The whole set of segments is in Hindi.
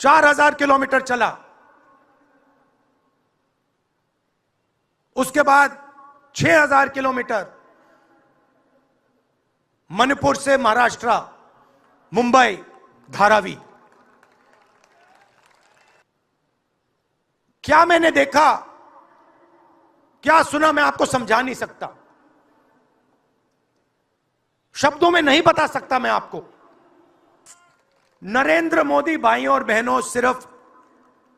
4,000 किलोमीटर चला। उसके बाद 6,000 किलोमीटर मणिपुर से महाराष्ट्र, मुंबई, धारावी। क्या मैंने देखा, क्या सुना, मैं आपको समझा नहीं सकता, शब्दों में नहीं बता सकता मैं आपको। नरेंद्र मोदी भाइयों और बहनों सिर्फ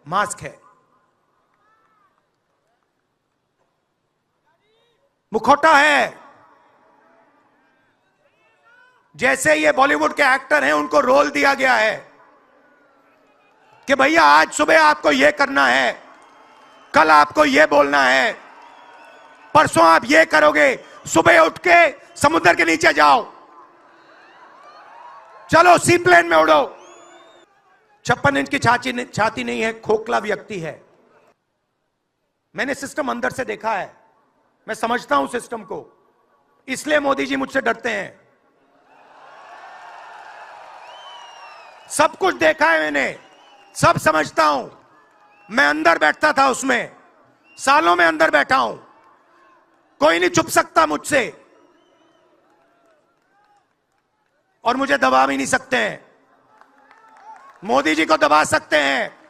मास्क है, मुखौटा है। जैसे ये बॉलीवुड के एक्टर हैं, उनको रोल दिया गया है कि भैया आज सुबह आपको यह करना है, कल आपको यह बोलना है, परसों आप यह करोगे, सुबह उठ के समुद्र के नीचे जाओ, चलो सी प्लेन में उड़ो। 56 इंच की छाती नहीं है, खोखला व्यक्ति है। मैंने सिस्टम अंदर से देखा है, मैं समझता हूं सिस्टम को, इसलिए मोदी जी मुझसे डरते हैं। सब कुछ देखा है मैंने, सब समझता हूं। मैं अंदर बैठता था उसमें, सालों में अंदर बैठा हूं, कोई नहीं छुप सकता मुझसे और मुझे दबा भी नहीं सकते हैं। मोदी जी को दबा सकते हैं,